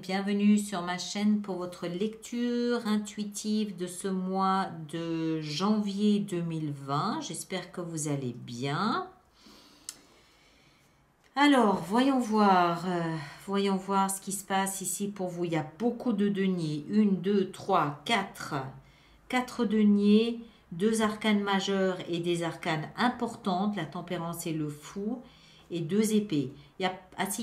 bienvenue sur ma chaîne pour votre lecture intuitive de ce mois de janvier 2020. J'espère que vous allez bien. Alors, voyons voir ce qui se passe ici pour vous. Il y a beaucoup de deniers. 1, 2, 3, 4. 4 deniers, 2 arcanes majeurs et des arcanes importantes, la tempérance et le fou. Et 2 épées. Il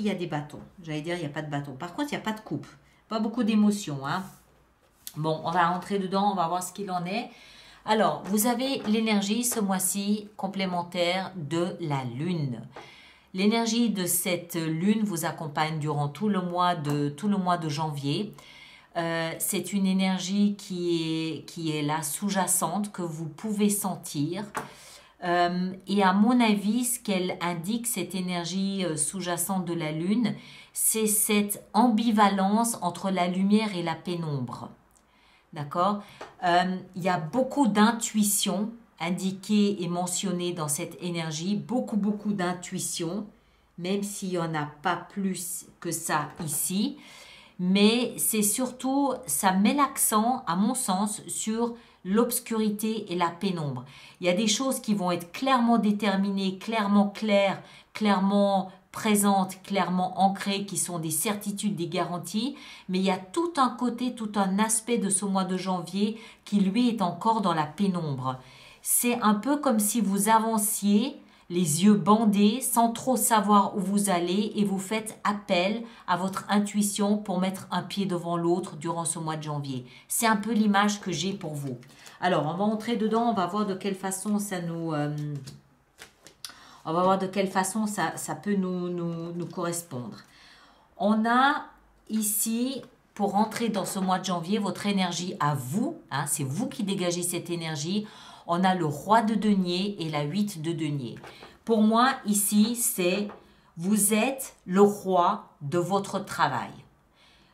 y a des bâtons. J'allais dire, il n'y a pas de bâton. Par contre, il n'y a pas de coupe. Pas beaucoup d'émotions. Hein. Bon, on va rentrer dedans. On va voir ce qu'il en est. Alors, vous avez l'énergie ce mois-ci complémentaire de la Lune. L'énergie de cette Lune vous accompagne durant tout le mois de janvier. C'est une énergie qui est là, sous-jacente, que vous pouvez sentir. Et à mon avis, ce qu'elle indique, cette énergie sous-jacente de la Lune, c'est cette ambivalence entre la lumière et la pénombre. D'accord? Il y a beaucoup d'intuition indiquée et mentionnée dans cette énergie, beaucoup d'intuition, même s'il n'y en a pas plus que ça ici. Mais c'est surtout, ça met l'accent, à mon sens, sur l'obscurité et la pénombre. Il y a des choses qui vont être clairement déterminées, clairement claires, clairement présentes, clairement ancrées, qui sont des certitudes, des garanties, mais il y a tout un côté, tout un aspect de ce mois de janvier qui lui est encore dans la pénombre. C'est un peu comme si vous avanciez les yeux bandés, sans trop savoir où vous allez, et vous faites appel à votre intuition pour mettre un pied devant l'autre durant ce mois de janvier. C'est un peu l'image que j'ai pour vous. Alors, on va entrer dedans, on va voir de quelle façon ça nous... on va voir de quelle façon ça peut nous correspondre. On a ici, pour rentrer dans ce mois de janvier, votre énergie à vous, hein, c'est vous qui dégagez cette énergie. On a le roi de denier et la 8 de denier. Pour moi, ici, c'est vous êtes le roi de votre travail.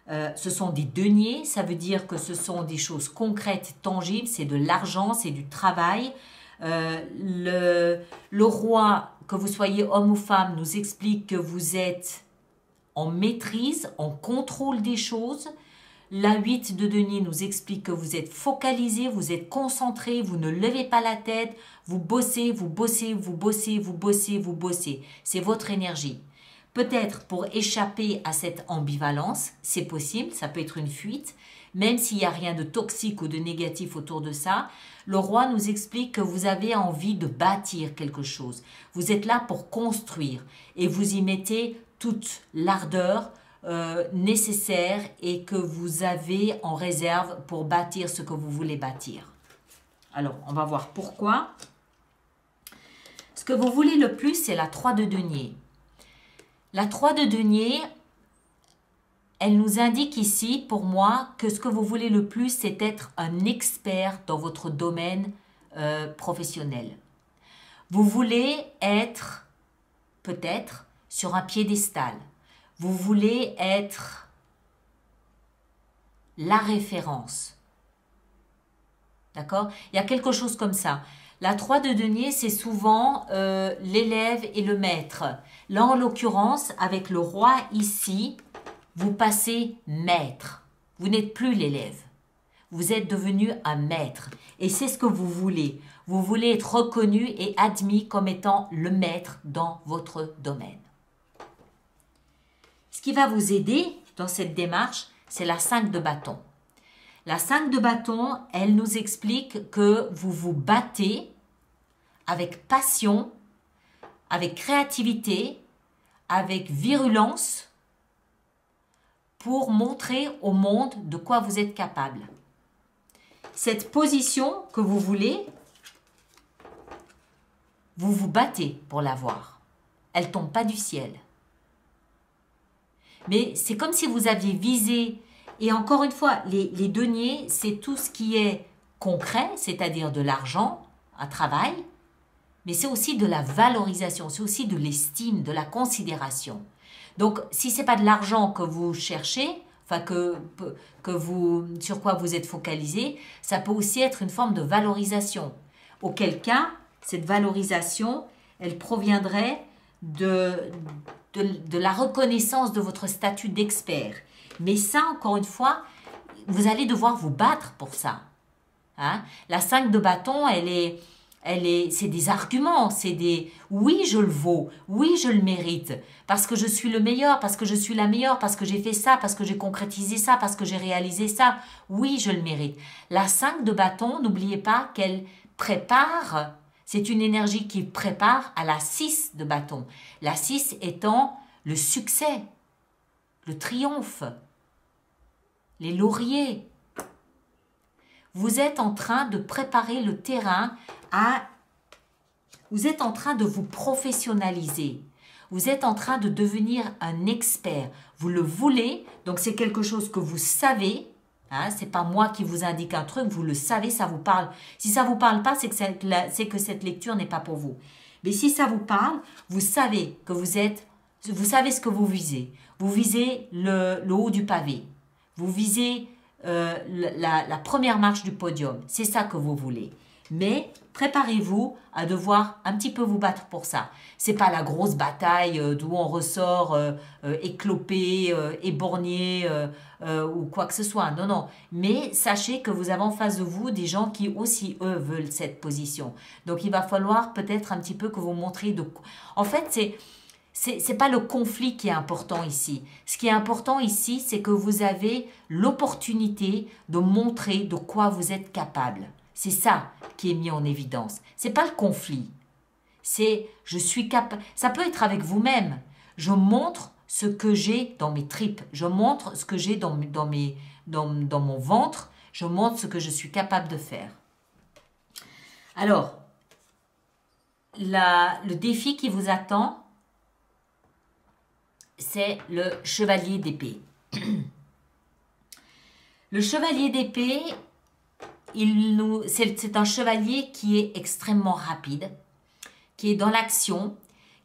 Ce sont des deniers, ça veut dire que ce sont des choses concrètes, tangibles, c'est de l'argent, c'est du travail. Le roi, que vous soyez homme ou femme, nous explique que vous êtes en maîtrise, en contrôle des choses. La 8 de denier nous explique que vous êtes focalisé, vous êtes concentré, vous ne levez pas la tête, vous bossez, vous bossez, vous bossez, vous bossez, vous bossez. C'est votre énergie. Peut-être pour échapper à cette ambivalence, c'est possible, ça peut être une fuite, même s'il n'y a rien de toxique ou de négatif autour de ça. Le roi nous explique que vous avez envie de bâtir quelque chose. Vous êtes là pour construire et vous y mettez toute l'ardeur nécessaire et que vous avez en réserve pour bâtir ce que vous voulez bâtir. Alors, on va voir pourquoi. Ce que vous voulez le plus, c'est la 3 de denier. La 3 de denier, elle nous indique ici, pour moi, que ce que vous voulez le plus, c'est être un expert dans votre domaine professionnel. Vous voulez être, peut-être, sur un piédestal. Vous voulez être la référence. D'accord? Il y a quelque chose comme ça. La 3 de denier, c'est souvent l'élève et le maître. Là, en l'occurrence, avec le roi ici, vous passez maître. Vous n'êtes plus l'élève. Vous êtes devenu un maître. Et c'est ce que vous voulez. Vous voulez être reconnu et admis comme étant le maître dans votre domaine. Ce qui va vous aider dans cette démarche, c'est la 5 de bâton. La 5 de bâton, elle nous explique que vous vous battez avec passion, avec créativité, avec virulence pour montrer au monde de quoi vous êtes capable. Cette position que vous voulez, vous vous battez pour l'avoir. Elle ne tombe pas du ciel. Mais c'est comme si vous aviez visé, et encore une fois, les deniers, c'est tout ce qui est concret, c'est-à-dire de l'argent, un travail, mais c'est aussi de la valorisation, c'est aussi de l'estime, de la considération. Donc, si ce n'est pas de l'argent que vous cherchez, enfin sur quoi vous êtes focalisé, ça peut aussi être une forme de valorisation. Auquel cas, cette valorisation, elle proviendrait de la reconnaissance de votre statut d'expert. Mais ça, encore une fois, vous allez devoir vous battre pour ça. Hein? La 5 de bâton, c'est des arguments, c'est des « oui, je le vaux, oui, je le mérite, parce que je suis le meilleur, parce que je suis la meilleure, parce que j'ai fait ça, parce que j'ai concrétisé ça, parce que j'ai réalisé ça, oui, je le mérite ». La 5 de bâton, n'oubliez pas qu'elle prépare, c'est une énergie qui prépare à la 6 de bâton. La 6 étant le succès, le triomphe, les lauriers. Vous êtes en train de préparer le terrain vous êtes en train de vous professionnaliser. Vous êtes en train de devenir un expert. Vous le voulez, donc c'est quelque chose que vous savez. Hein, c'est pas moi qui vous indique un truc, vous le savez, ça vous parle. Si ça vous parle pas, c'est que cette lecture n'est pas pour vous. Mais si ça vous parle, vous savez que vous savez ce que vous visez. Vous visez le haut du pavé. Vous visez la première marche du podium. C'est ça que vous voulez. Mais préparez-vous à devoir un petit peu vous battre pour ça. C'est pas la grosse bataille d'où on ressort éclopé, éborgné ou quoi que ce soit. Non, non. Mais sachez que vous avez en face de vous des gens qui aussi, eux, veulent cette position. Donc, il va falloir peut-être un petit peu que vous montriez de... En fait, c'est pas le conflit qui est important ici. Ce qui est important ici, c'est que vous avez l'opportunité de montrer de quoi vous êtes capable. C'est ça qui est mis en évidence. C'est pas le conflit. C'est je suis capable. Ça peut être avec vous-même. Je montre ce que j'ai dans mes tripes. Je montre ce que j'ai dans mon ventre. Je montre ce que je suis capable de faire. Alors, le défi qui vous attend, c'est le chevalier d'épée. Le chevalier d'épée, c'est un chevalier qui est extrêmement rapide, qui est dans l'action,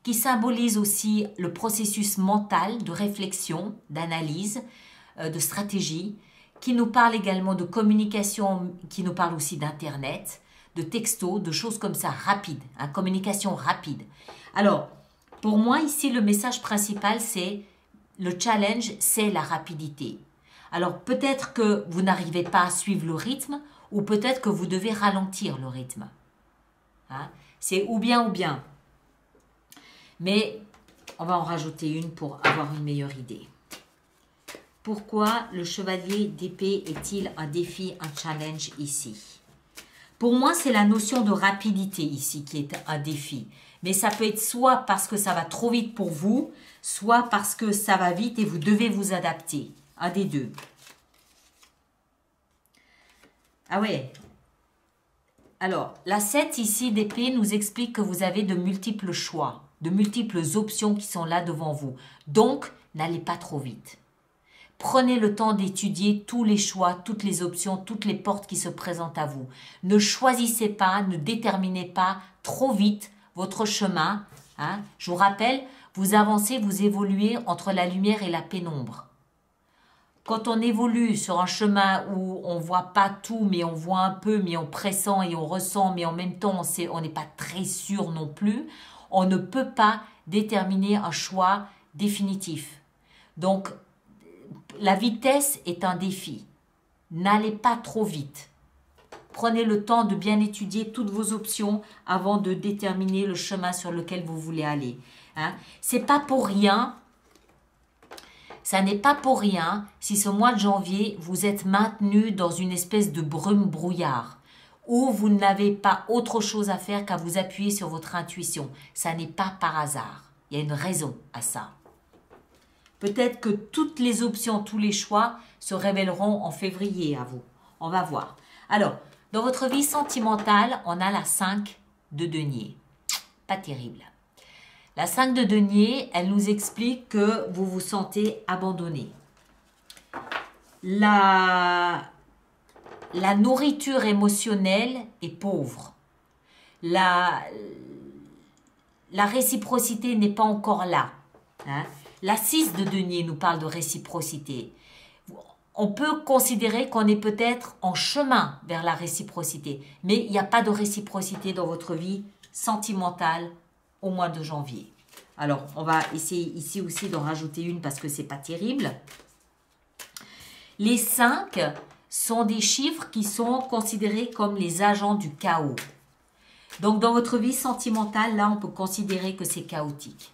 qui symbolise aussi le processus mental de réflexion, d'analyse, de stratégie, qui nous parle également de communication, qui nous parle aussi d'Internet, de textos, de choses comme ça, rapides, hein, communication rapide. Alors, pour moi, ici, le message principal, c'est le challenge, c'est la rapidité. Alors, peut-être que vous n'arrivez pas à suivre le rythme, ou peut-être que vous devez ralentir le rythme. Hein? C'est ou bien ou bien. Mais on va en rajouter une pour avoir une meilleure idée. Pourquoi le chevalier d'épée est-il un défi, un challenge ici? Pour moi, c'est la notion de rapidité ici qui est un défi. Mais ça peut être soit parce que ça va trop vite pour vous, soit parce que ça va vite et vous devez vous adapter. Un des deux. Ah ouais. Alors, la 7 ici d'épée nous explique que vous avez de multiples choix, de multiples options qui sont là devant vous. Donc, n'allez pas trop vite. Prenez le temps d'étudier tous les choix, toutes les options, toutes les portes qui se présentent à vous. Ne choisissez pas, ne déterminez pas trop vite votre chemin. Hein. Je vous rappelle, vous avancez, vous évoluez entre la lumière et la pénombre. Quand on évolue sur un chemin où on ne voit pas tout, mais on voit un peu, mais on pressent et on ressent, mais en même temps, on n'est pas très sûr non plus, on ne peut pas déterminer un choix définitif. Donc, la vitesse est un défi. N'allez pas trop vite. Prenez le temps de bien étudier toutes vos options avant de déterminer le chemin sur lequel vous voulez aller. Hein? C'est pas pour rien. Ça n'est pas pour rien si ce mois de janvier, vous êtes maintenu dans une espèce de brume-brouillard où vous n'avez pas autre chose à faire qu'à vous appuyer sur votre intuition. Ça n'est pas par hasard. Il y a une raison à ça. Peut-être que toutes les options, tous les choix se révéleront en février à vous. On va voir. Alors, dans votre vie sentimentale, on a la 5 de denier. Pas terrible. La 5 de denier, elle nous explique que vous vous sentez abandonné. La nourriture émotionnelle est pauvre. La réciprocité n'est pas encore là. Hein? La 6 de denier nous parle de réciprocité. On peut considérer qu'on est peut-être en chemin vers la réciprocité, mais il n'y a pas de réciprocité dans votre vie sentimentale au mois de janvier. Alors, on va essayer ici aussi d'en rajouter une parce que c'est pas terrible. Les 5 sont des chiffres qui sont considérés comme les agents du chaos. Donc, dans votre vie sentimentale, là, on peut considérer que c'est chaotique.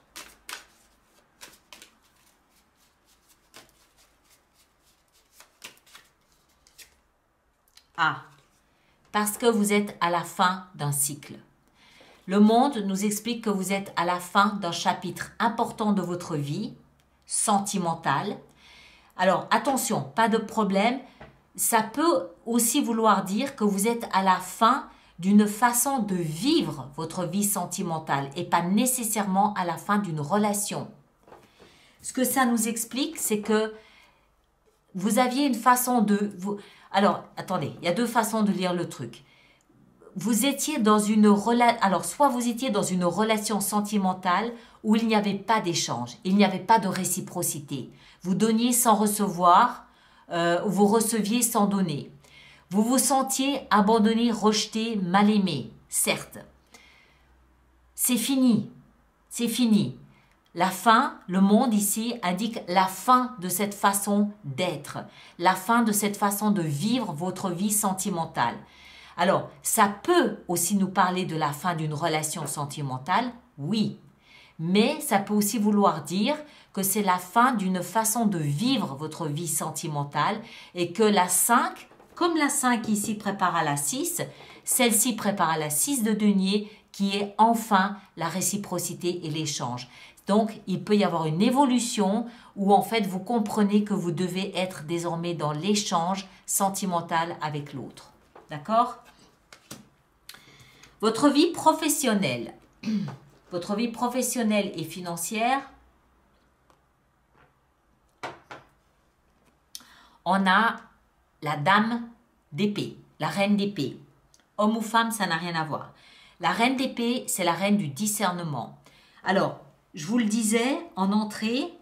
Ah, parce que vous êtes à la fin d'un cycle. Le monde nous explique que vous êtes à la fin d'un chapitre important de votre vie sentimentale. Alors, attention, pas de problème. Ça peut aussi vouloir dire que vous êtes à la fin d'une façon de vivre votre vie sentimentale et pas nécessairement à la fin d'une relation. Ce que ça nous explique, c'est que vous aviez une façon de... Alors, attendez, il y a 2 façons de lire le truc. Vous étiez dans une relation, alors soit vous étiez dans une relation sentimentale où il n'y avait pas d'échange, il n'y avait pas de réciprocité. Vous donniez sans recevoir, vous receviez sans donner. Vous vous sentiez abandonné, rejeté, mal aimé, certes. C'est fini, c'est fini. La fin, le monde ici indique la fin de cette façon d'être, la fin de cette façon de vivre votre vie sentimentale. Alors, ça peut aussi nous parler de la fin d'une relation sentimentale, oui. Mais ça peut aussi vouloir dire que c'est la fin d'une façon de vivre votre vie sentimentale et que la 5, comme la 5 ici prépare à la 6, celle-ci prépare à la 6 de denier qui est enfin la réciprocité et l'échange. Donc, il peut y avoir une évolution où en fait vous comprenez que vous devez être désormais dans l'échange sentimental avec l'autre. D'accord ? Votre vie professionnelle. Votre vie professionnelle et financière. On a la dame d'épée, la reine d'épée. Homme ou femme, ça n'a rien à voir. La reine d'épée, c'est la reine du discernement. Alors, je vous le disais en entrée,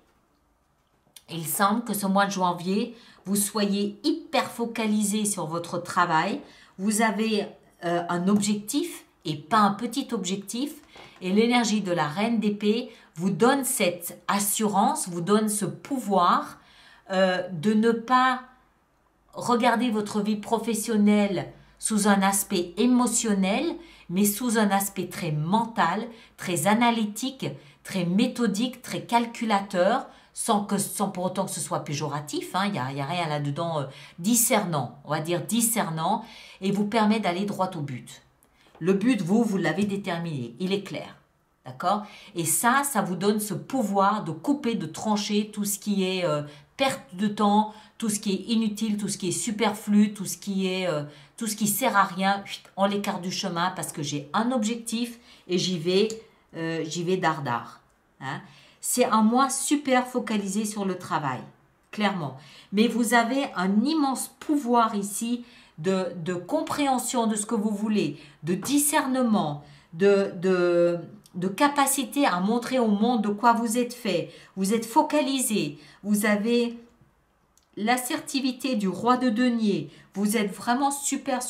il semble que ce mois de janvier, vous soyez hyper focalisé sur votre travail. Vous avez un objectif et pas un petit objectif. Et l'énergie de la reine d'épée vous donne cette assurance, vous donne ce pouvoir de ne pas regarder votre vie professionnelle sous un aspect émotionnel, mais sous un aspect très mental, très analytique, très méthodique, très calculateur, sans pour autant que ce soit péjoratif, hein, y a rien là-dedans, discernant, on va dire discernant, et vous permet d'aller droit au but. Le but, vous l'avez déterminé, il est clair, d'accord? Et ça vous donne ce pouvoir de couper, de trancher tout ce qui est perte de temps, tout ce qui est inutile, tout ce qui est superflu, tout ce qui sert à rien, on l'écarte du chemin parce que j'ai un objectif et j'y vais dardard. Hein? C'est un mois super focalisé sur le travail, clairement. Mais vous avez un immense pouvoir ici de compréhension de ce que vous voulez, de discernement, de capacité à montrer au monde de quoi vous êtes fait. Vous êtes focalisé, vous avez l'assertivité du roi de denier. Vous êtes vraiment super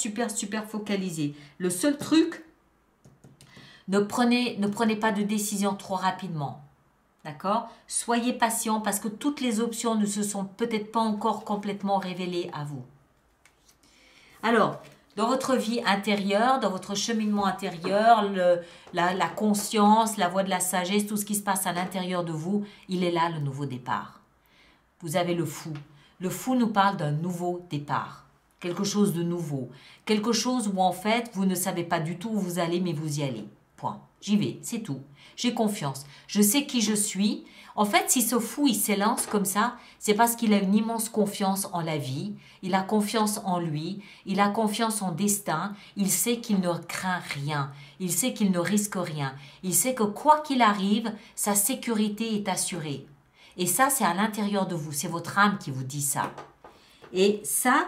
focalisé. Le seul truc, ne prenez pas de décision trop rapidement. D'accord? Soyez patient parce que toutes les options ne se sont peut-être pas encore complètement révélées à vous. Alors, dans votre vie intérieure, dans votre cheminement intérieur, la conscience, la voie de la sagesse, tout ce qui se passe à l'intérieur de vous, il est là le nouveau départ. Vous avez le fou. Le fou nous parle d'un nouveau départ. Quelque chose de nouveau. Quelque chose où en fait, vous ne savez pas du tout où vous allez, mais vous y allez. Point. J'y vais, c'est tout. J'ai confiance. Je sais qui je suis. En fait, si ce fou, il s'élance comme ça, c'est parce qu'il a une immense confiance en la vie. Il a confiance en lui. Il a confiance en destin. Il sait qu'il ne craint rien. Il sait qu'il ne risque rien. Il sait que quoi qu'il arrive, sa sécurité est assurée. Et ça, c'est à l'intérieur de vous. C'est votre âme qui vous dit ça. Et ça,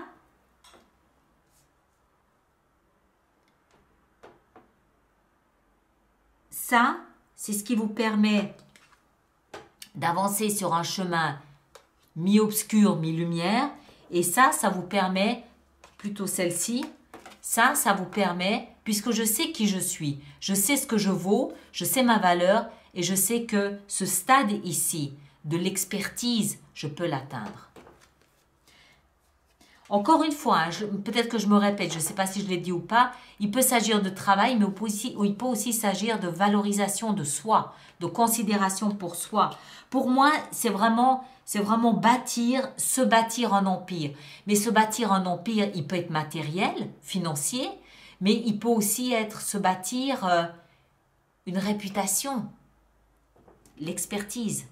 c'est ce qui vous permet d'avancer sur un chemin mi-obscur, mi-lumière. Et ça vous permet, plutôt celle-ci, ça vous permet puisque je sais qui je suis, je sais ce que je vaux, je sais ma valeur et je sais que ce stade ici de l'expertise, je peux l'atteindre. Encore une fois, hein, peut-être que je me répète, je ne sais pas si je l'ai dit ou pas, il peut s'agir de travail, mais il peut aussi s'agir de valorisation de soi, de considération pour soi. Pour moi, c'est vraiment bâtir, se bâtir un empire. Mais se bâtir un empire, il peut être matériel, financier, mais il peut aussi être se bâtir une réputation, l'expertise.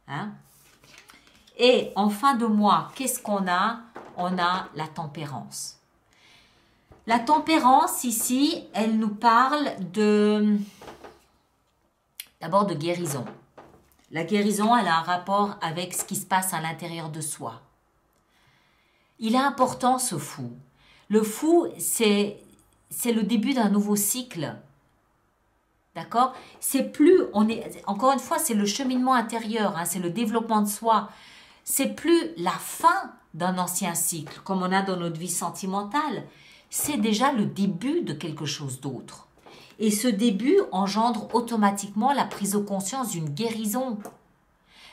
Hein? Et en fin de mois, qu'est-ce qu'on a? On a la tempérance. La tempérance, ici, elle nous parle d'abord de guérison. La guérison, elle a un rapport avec ce qui se passe à l'intérieur de soi. Il est important, ce fou. Le fou, c'est le début d'un nouveau cycle. D'accord? C'est plus, encore une fois, c'est le cheminement intérieur, hein, c'est le développement de soi. C'est plus la fin d'un ancien cycle, comme on a dans notre vie sentimentale. C'est déjà le début de quelque chose d'autre. Et ce début engendre automatiquement la prise de conscience d'une guérison.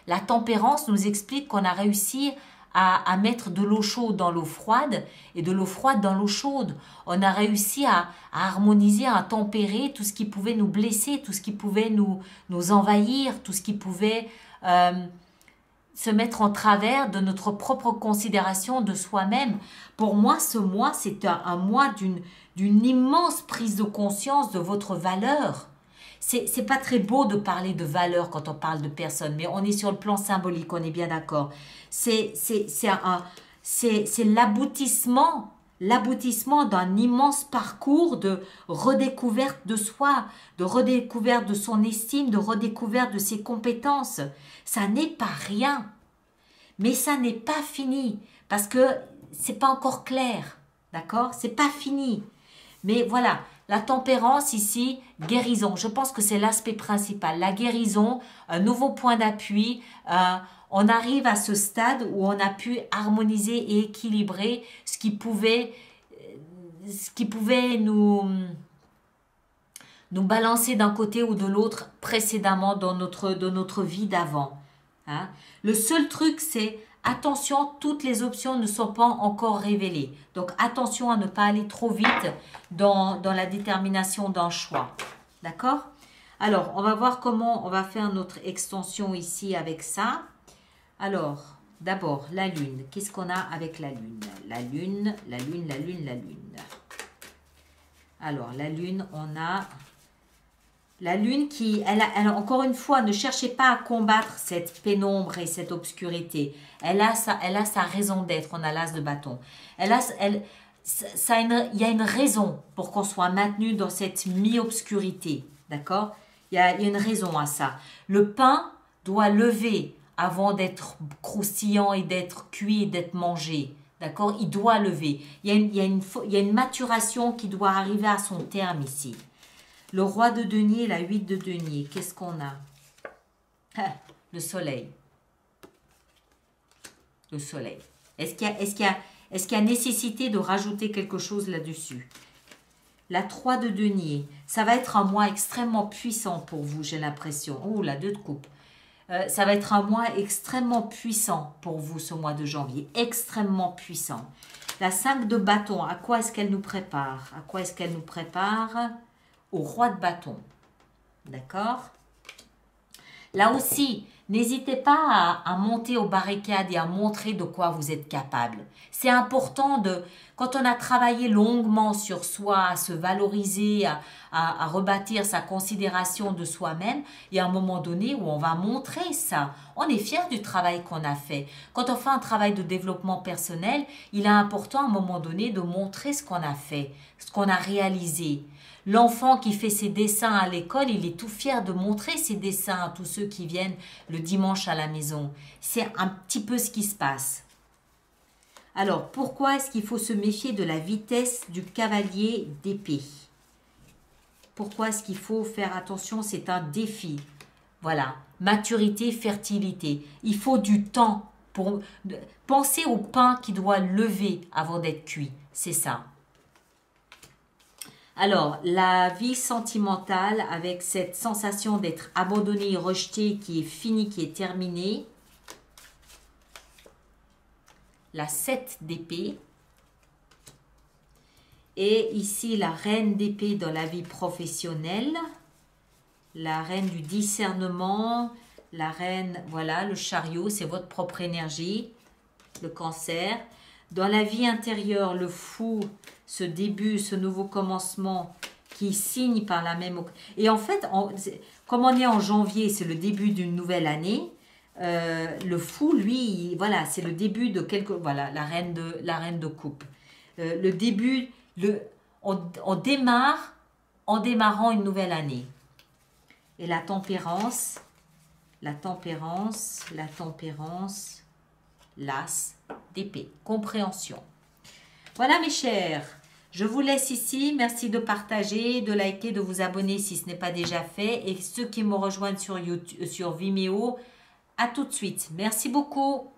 La tempérance nous explique qu'on a réussi à mettre de l'eau chaude dans l'eau froide et de l'eau froide dans l'eau chaude. On a réussi à harmoniser, à tempérer tout ce qui pouvait nous blesser, tout ce qui pouvait nous envahir, tout ce qui pouvait se mettre en travers de notre propre considération de soi-même. Pour moi, ce mois, c'est un mois d'une immense prise de conscience de votre valeur. C'est pas très beau de parler de valeur quand on parle de personne, mais on est sur le plan symbolique, on est bien d'accord. C'est l'aboutissement d'un immense parcours de redécouverte de soi, de redécouverte de son estime, de redécouverte de ses compétences. Ça n'est pas rien, mais ça n'est pas fini, parce que c'est pas encore clair, d'accord? C'est pas fini. Mais voilà, la tempérance ici, guérison, je pense que c'est l'aspect principal. La guérison, un nouveau point d'appui, on arrive à ce stade où on a pu harmoniser et équilibrer ce qui pouvait nous balancer d'un côté ou de l'autre précédemment dans notre vie d'avant. Hein? Le seul truc, c'est attention, toutes les options ne sont pas encore révélées. Donc attention à ne pas aller trop vite dans la détermination d'un choix. D'accord? Alors, on va voir comment on va faire notre extension ici avec ça. Alors, d'abord, la lune. Qu'est-ce qu'on a avec la lune? La lune, la lune, la lune, la lune. Alors, la lune, on a la lune qui, elle, encore une fois, ne cherchez pas à combattre cette pénombre et cette obscurité. Elle a sa raison d'être. On a l'as de bâton. Il y a une raison pour qu'on soit maintenu dans cette mi-obscurité. D'accord? Il y a une raison à ça. Le pain doit lever avant d'être croustillant et d'être cuit et d'être mangé. D'accord? Il doit lever. Il y a une maturation qui doit arriver à son terme ici. Le roi de denier, la 8 de denier. Qu'est-ce qu'on a? Le soleil. Le soleil. Est-ce qu'il y a nécessité de rajouter quelque chose là-dessus? La 3 de denier. Ça va être un mois extrêmement puissant pour vous, j'ai l'impression. Oh, la 2 de coupe. Ça va être un mois extrêmement puissant pour vous, ce mois de janvier. Extrêmement puissant. La 5 de bâton, à quoi est-ce qu'elle nous prépare? À quoi est-ce qu'elle nous prépare? Au roi de bâton. D'accord? Là aussi, n'hésitez pas à monter aux barricades et à montrer de quoi vous êtes capable. C'est important quand on a travaillé longuement sur soi, à se valoriser, à rebâtir sa considération de soi-même, il y a un moment donné où on va montrer ça. On est fier du travail qu'on a fait. Quand on fait un travail de développement personnel, il est important à un moment donné de montrer ce qu'on a fait, ce qu'on a réalisé. L'enfant qui fait ses dessins à l'école, il est tout fier de montrer ses dessins à tous ceux qui viennent le dimanche à la maison. C'est un petit peu ce qui se passe. Alors, pourquoi est-ce qu'il faut se méfier de la vitesse du cavalier d'épée? Pourquoi est-ce qu'il faut faire attention? C'est un défi. Voilà, maturité, fertilité. Il faut du temps pour penser au pain qui doit lever avant d'être cuit. C'est ça. Alors, la vie sentimentale avec cette sensation d'être abandonné et rejeté qui est fini, qui est terminée. La 7 d'épée. Et ici, la reine d'épée dans la vie professionnelle. La reine du discernement. La reine, voilà, le chariot, c'est votre propre énergie. Le cancer. Dans la vie intérieure, le fou, ce début, ce nouveau commencement qui signe par la même... Et en fait, comme on est en janvier, c'est le début d'une nouvelle année, le fou, lui, voilà, c'est le début de quelque... Voilà, la reine de coupe. Le début, on démarre en démarrant une nouvelle année. Et la tempérance, l'as d'épée, compréhension. Voilà mes chers, je vous laisse ici. Merci de partager, de liker, de vous abonner si ce n'est pas déjà fait. Et ceux qui me rejoignent sur YouTube, sur Vimeo, à tout de suite. Merci beaucoup.